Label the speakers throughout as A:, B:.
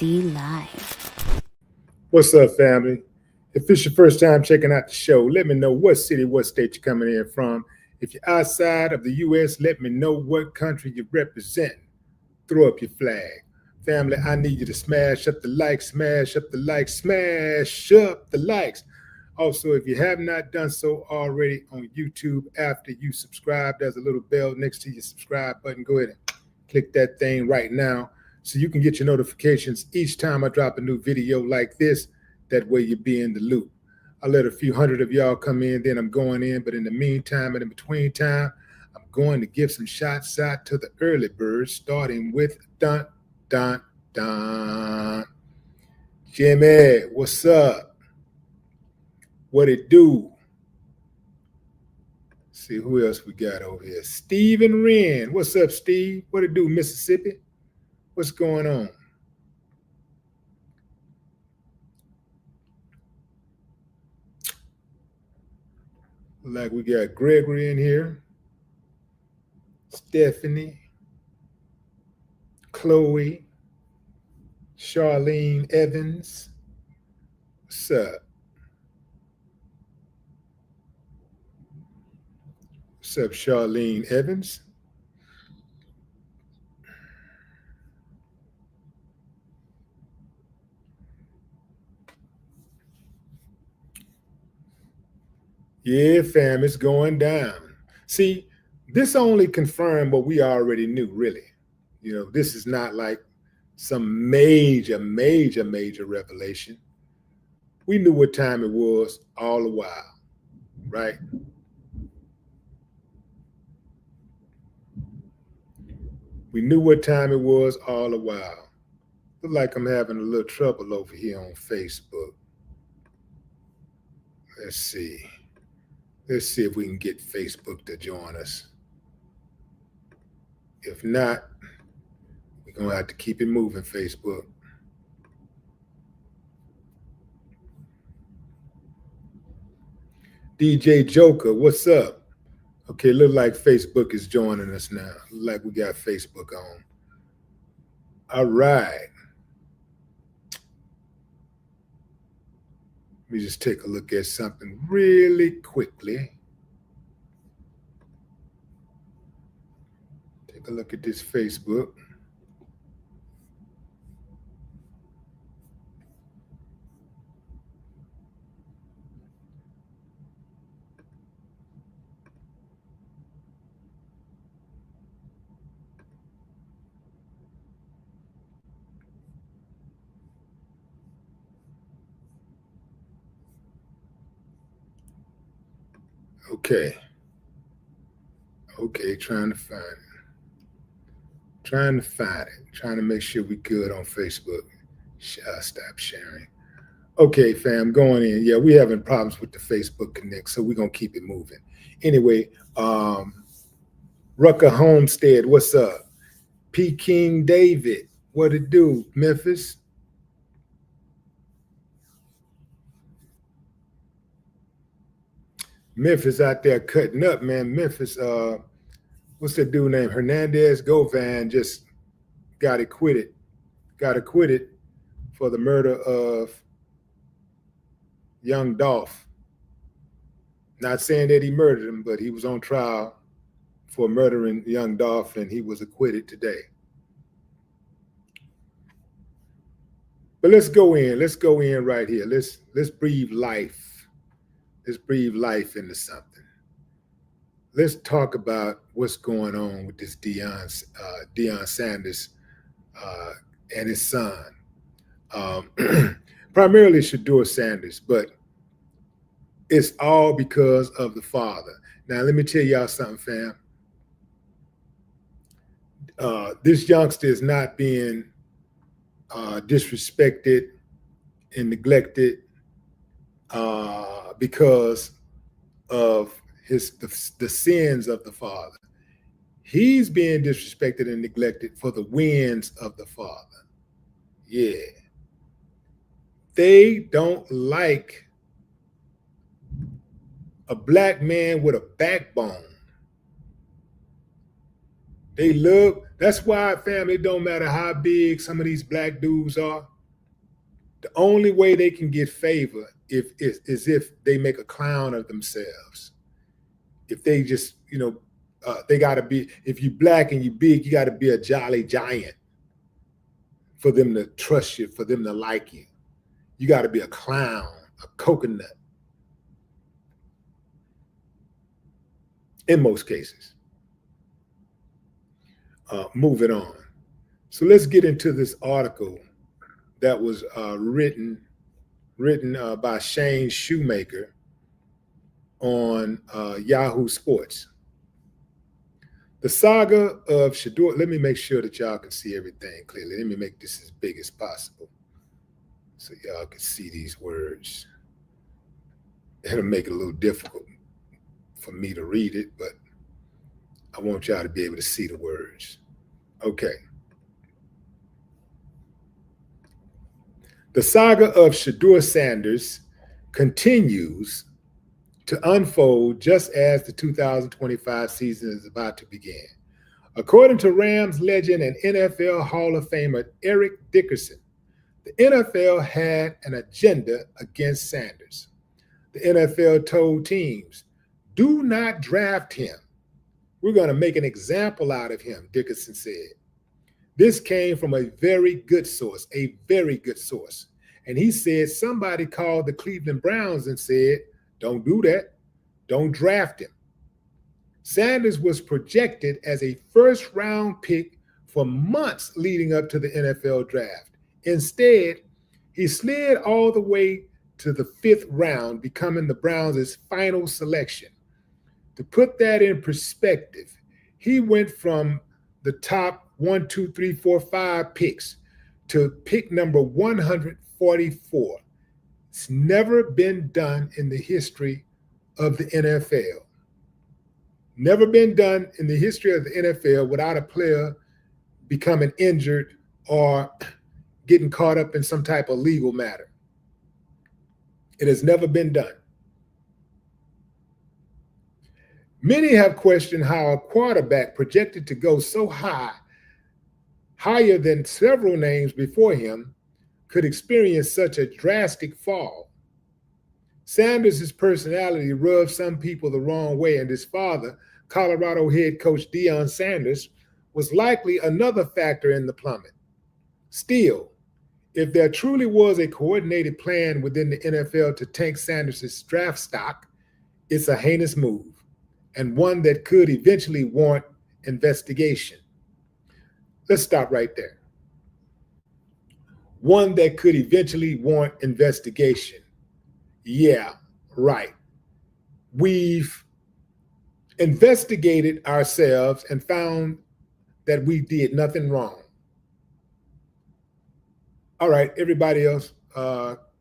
A: DC Live.
B: What's up, family? If it's your first time checking out the show, let me know what city, what state you're coming in from. If you're outside of the U.S., let me know what country you represent. Throw up your flag. Family, I need you to smash up the likes, smash up the likes, smash up the likes. Also, if you have not done so already on YouTube, after you subscribe, there's a little bell next to your subscribe button. Go ahead and click that thing right now so you can get your notifications each time I drop a new video like this. That way you be in the loop. I'll let a few hundred of y'all come in, then I'm going in. But in the meantime and in between time, I'm going to give some shots out to the early birds, starting with Dun, Dun, Dun. Jimmy, what's up? What it do? See who else we got over here. Stephen Wren. What's up, Steve? What it do, Mississippi? What's going on? Like we got Gregory in here, Stephanie, Chloe, Charlene Evans. What's up? What's up, Charlene Evans? Yeah, fam, it's going down. See, this only confirmed what we already knew, really. You know, this is not like some major revelation. We knew what time it was all the while, right? We knew what time it was all the while. Look like I'm having a little trouble over here on Facebook. Let's see. Let's see if we can get Facebook to join us. If not, we're going to have to keep it moving, Facebook. DJ Joker, what's up? Okay, look like Facebook is joining us now. Look like we got Facebook on. All right. Let me just take a look at something really quickly. Take a look at this Facebook. Okay. Okay, trying to find it. Trying to make sure we good on Facebook. Stop sharing. Okay, fam, going in. Yeah, we having problems with the Facebook Connect, so we're going to keep it moving. Anyway, Rucker Homestead, what's up? P. King David, what it do? Memphis? Memphis out there cutting up, man. Memphis, what's that dude named? Hernandez Govan just got acquitted for the murder of young Dolph. Not saying that he murdered him, but he was on trial for murdering young Dolph, and he was acquitted today. But let's go in right here. Let's breathe life. Let's breathe life into something. Let's talk about what's going on with this Deion Sanders and his son. Primarily Shedeur Sanders, but it's all because of the father. Now, let me tell y'all something, fam. This youngster is not being disrespected and neglected because of the sins of the father. He's being disrespected and neglected for the wins of the father. Yeah. They don't like a black man with a backbone. They love, that's why, fam, it don't matter how big some of these black dudes are. The only way they can get favor is if they make a clown of themselves. If they just, they got to be, if you black and you big, you got to be a jolly giant for them to trust you, for them to like you. You got to be a clown, a coconut, in most cases. Moving on. So let's get into this article that was written by Shane Shoemaker on Yahoo Sports. The saga of Shedeur. Let me make sure that y'all can see everything clearly. Let me make this as big as possible so y'all can see these words. It'll make it a little difficult for me to read it, but I want y'all to be able to see the words. Okay. The saga of Shedeur Sanders continues to unfold just as the 2025 season is about to begin. According to Rams legend and NFL Hall of Famer Eric Dickerson, the NFL had an agenda against Sanders. The NFL told teams, do not draft him. We're going to make an example out of him, Dickerson said. This came from a very good source. And he said somebody called the Cleveland Browns and said, don't do that. Don't draft him. Sanders was projected as a first-round pick for months leading up to the NFL draft. Instead, he slid all the way to the 5th round, becoming the Browns' final selection. To put that in perspective, he went from the top 1, 2, 3, 4, 5 picks to pick number 144. It's never been done in the history of the NFL. Never been done in the history of the NFL without a player becoming injured or getting caught up in some type of legal matter. It has never been done. Many have questioned how a quarterback projected to go so high, higher than several names before him, could experience such a drastic fall. Sanders' personality rubbed some people the wrong way, and his father, Colorado head coach Deion Sanders, was likely another factor in the plummet. Still, if there truly was a coordinated plan within the NFL to tank Sanders' draft stock, it's a heinous move, and one that could eventually warrant investigation. Let's stop right there. One that could eventually warrant investigation. Yeah, right. We've investigated ourselves and found that we did nothing wrong. All right, everybody else,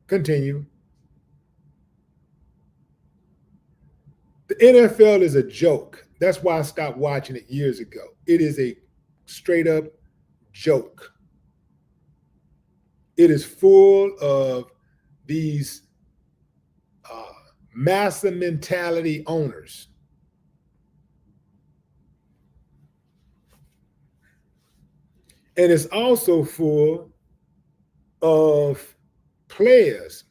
B: continue. The NFL is a joke. That's why I stopped watching it years ago. It is a straight up joke. It is full of these massa mentality owners. And it's also full of players,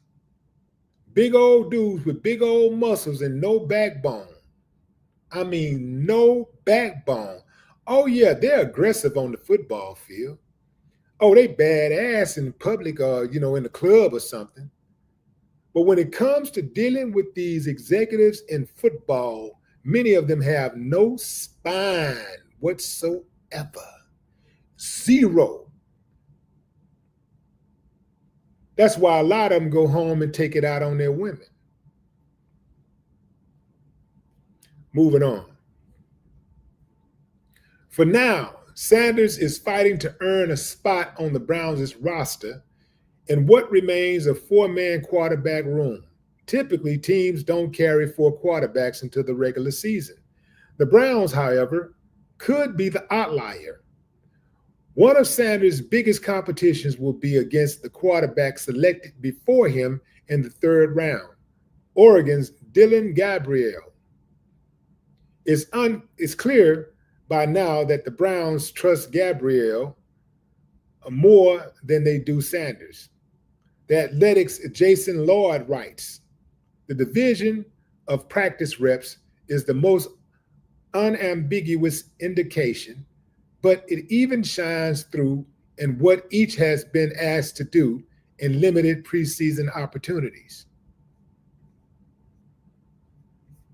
B: big old dudes with big old muscles and no backbone. I mean, no backbone. Oh, yeah, they're aggressive on the football field. Oh, they badass in public or, in the club or something. But when it comes to dealing with these executives in football, many of them have no spine whatsoever. Zero. That's why a lot of them go home and take it out on their women. Moving on. For now, Sanders is fighting to earn a spot on the Browns' roster in what remains a 4-man quarterback room. Typically, teams don't carry 4 quarterbacks into the regular season. The Browns, however, could be the outlier. One of Sanders' biggest competitions will be against the quarterback selected before him in the 3rd round, Oregon's Dillon Gabriel. It's clear by now that the Browns trust Gabriel more than they do Sanders. The Athletics' Jason Lloyd writes, the division of practice reps is the most unambiguous indication, but it even shines through in what each has been asked to do in limited preseason opportunities.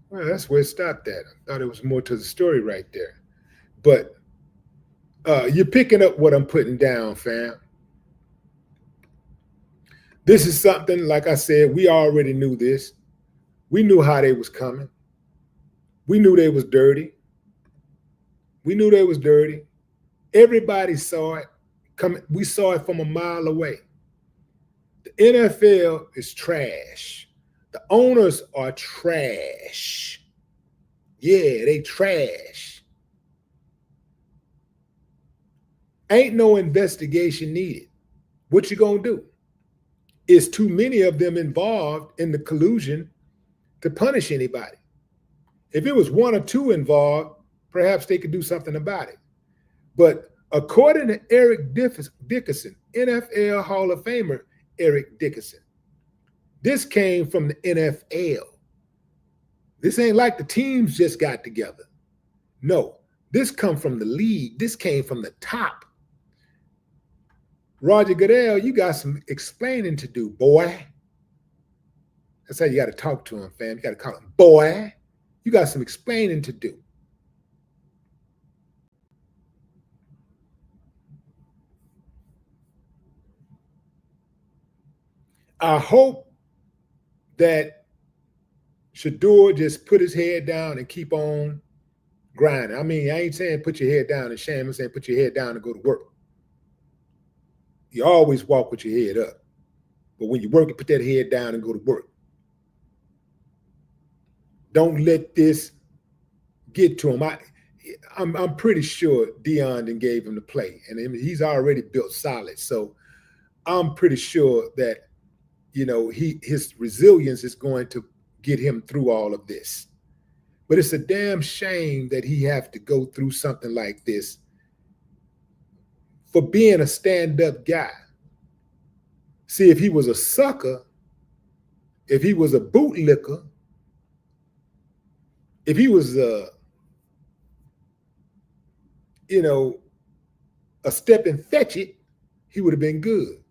B: Well, that's where it stopped at. I thought it was more to the story right there. But you're picking up what I'm putting down, fam. This is something, like I said, we already knew this. We knew how they was coming. We knew they was dirty. We knew they was dirty. Everybody saw it coming. We saw it from a mile away. The NFL is trash. The owners are trash. Yeah, they trash. Ain't no investigation needed. What you gonna do? Is too many of them involved in the collusion to punish anybody. If it was one or two involved, perhaps they could do something about it. But according to Eric Dickerson, NFL Hall of Famer Eric Dickerson, this came from the NFL. This ain't like the teams just got together. No, this come from the league. This came from the top. Roger Goodell, you got some explaining to do, boy. That's how you got to talk to him, fam. You got to call him, boy. You got some explaining to do. I hope that Shedeur just put his head down and keep on grinding. I mean, I ain't saying put your head down and shame. I'm saying put your head down and go to work. You always walk with your head up. But when you work, you put that head down and go to work. Don't let this get to him. I'm pretty sure Deion then gave him the play, and he's already built solid. So I'm pretty sure that, you know, his resilience is going to get him through all of this. But it's a damn shame that he have to go through something like this for being a stand-up guy. See, if he was a sucker, if he was a bootlicker, if he was a step and fetch it, he would have been good.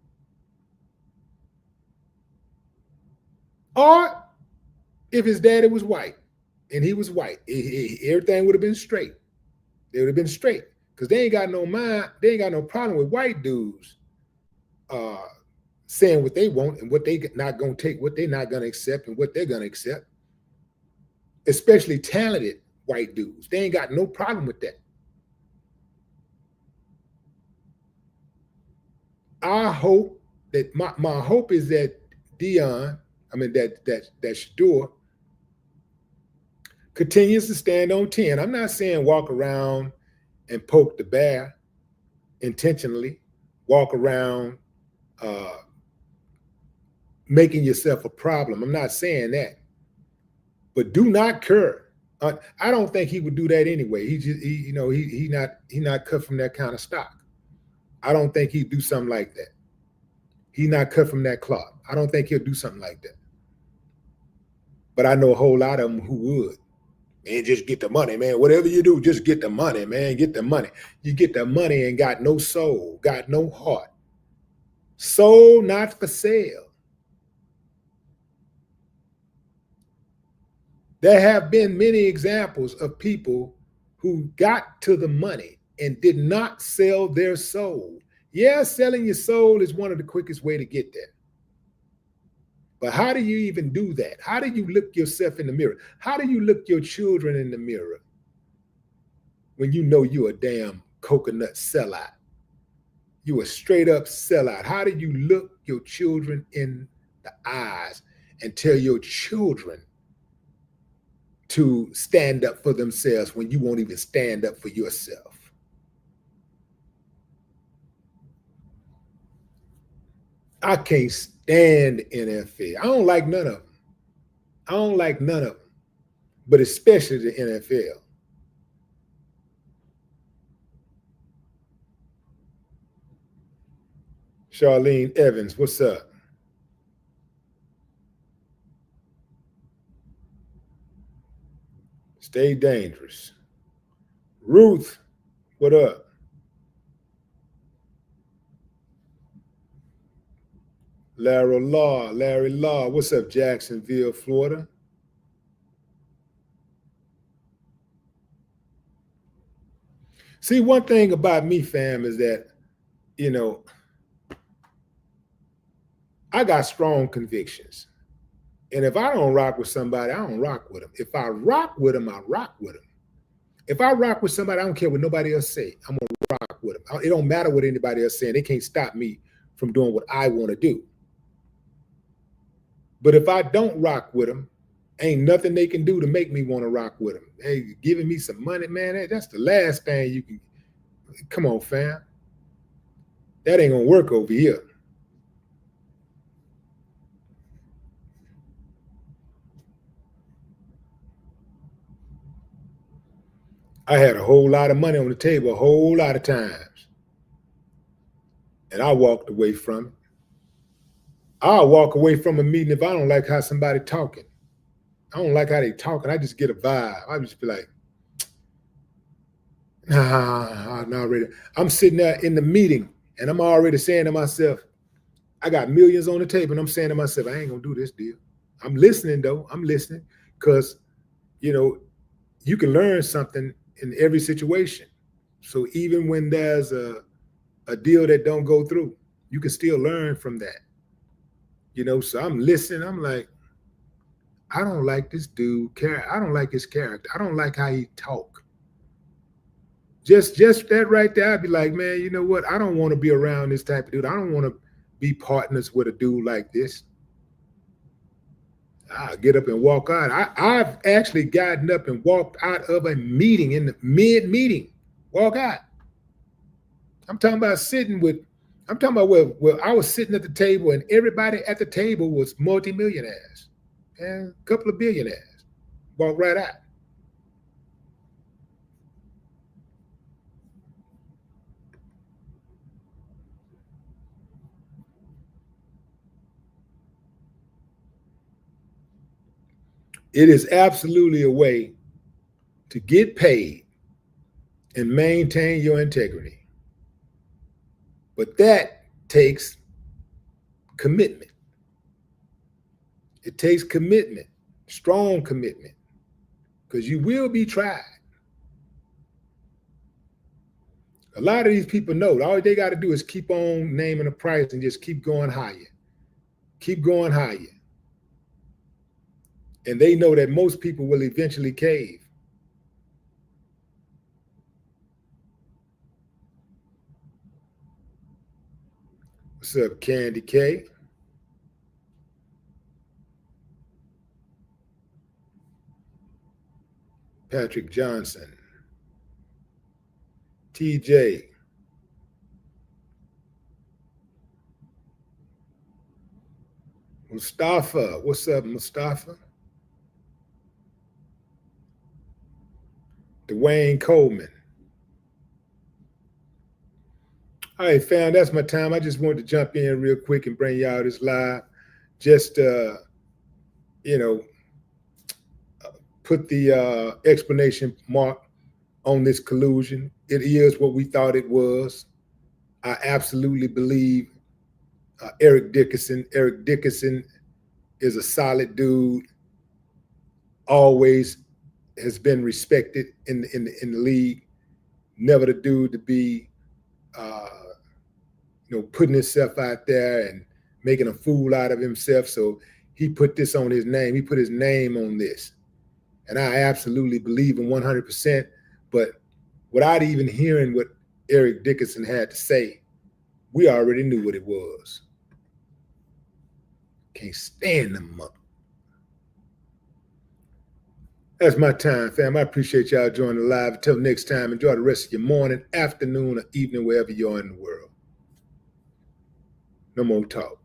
B: Or if his daddy was white and he was white, everything would have been straight. They would have been straight, because they ain't got no mind. They ain't got no problem with white dudes saying what they want and what they not going to take, what they're not going to accept and what they're going to accept. Especially talented white dudes. They ain't got no problem with that. I hope that my hope is that Shedeur continues to stand on 10. I'm not saying walk around and poke the bear intentionally, walk around making yourself a problem. I'm not saying that. But do not curb. I don't think he would do that anyway. He not cut from that kind of stock. I don't think he'd do something like that. He's not cut from that cloth. I don't think he'll do something like that. But I know a whole lot of them who would. Man, just get the money, man. Whatever you do, just get the money, man. Get the money. You get the money and got no soul, got no heart. Soul not for sale. There have been many examples of people who got to the money and did not sell their soul. Yeah, selling your soul is one of the quickest way to get there. But how do you even do that? How do you look yourself in the mirror? How do you look your children in the mirror when you know you're a damn coconut sellout? You a straight up sellout. How do you look your children in the eyes and tell your children to stand up for themselves when you won't even stand up for yourself? I can't stand the NFL. I don't like none of them. I don't like none of them, but especially the NFL. Charlene Evans, what's up? Stay dangerous. Ruth, what up? Larry Law, what's up, Jacksonville, Florida? See, one thing about me, fam, is that, you know, I got strong convictions. And if I don't rock with somebody, I don't rock with them. If I rock with them, I rock with them. If I rock with somebody, I don't care what nobody else say. I'm going to rock with them. It don't matter what anybody else saying. They can't stop me from doing what I want to do. But if I don't rock with them, ain't nothing they can do to make me want to rock with them. Hey, giving me some money, man, that's the last thing you can. Come on, fam. That ain't going to work over here. I had a whole lot of money on the table a whole lot of times. And I walked away from it. I'll walk away from a meeting if I don't like how somebody talking. I don't like how they talking. I just get a vibe. I just be like, nah, I'm already. I'm sitting there in the meeting and I'm already saying to myself, I got millions on the table and I'm saying to myself, I ain't gonna do this deal. I'm listening though. I'm listening because, you know, you can learn something in every situation. So even when there's a deal that don't go through, you can still learn from that. You know, so I'm listening. I'm like, I don't like this dude. I don't like his character. I don't like how he talk. Just that right there, I'd be like, man, you know what? I don't want to be around this type of dude. I don't want to be partners with a dude like this. I'll get up and walk out. I've actually gotten up and walked out of a meeting in the mid-meeting. Walk out. I'm talking about where I was sitting at the table and everybody at the table was multimillionaires and a couple of billionaires. Walk right out. It is absolutely a way to get paid and maintain your integrity. But that takes commitment. It takes commitment, strong commitment, because you will be tried. A lot of these people know all they got to do is keep on naming a price and just keep going higher. Keep going higher. And they know that most people will eventually cave. What's up, Candy K? Patrick Johnson. TJ. Mustafa. What's up, Mustafa? Dwayne Coleman. All right, fam, that's my time. I just wanted to jump in real quick and bring y'all this live. Just, you know, put the explanation mark on this collusion. It is what we thought it was. I absolutely believe Eric Dickerson. Eric Dickerson is a solid dude. Always has been respected in the league. Never the dude to be, putting himself out there and making a fool out of himself. So he put this on his name. He put his name on this. And I absolutely believe him 100%. But without even hearing what Eric Dickerson had to say, we already knew what it was. Can't stand them up. That's my time, fam. I appreciate y'all joining the live. Until next time, enjoy the rest of your morning, afternoon, or evening, wherever you are in the world. No more talk.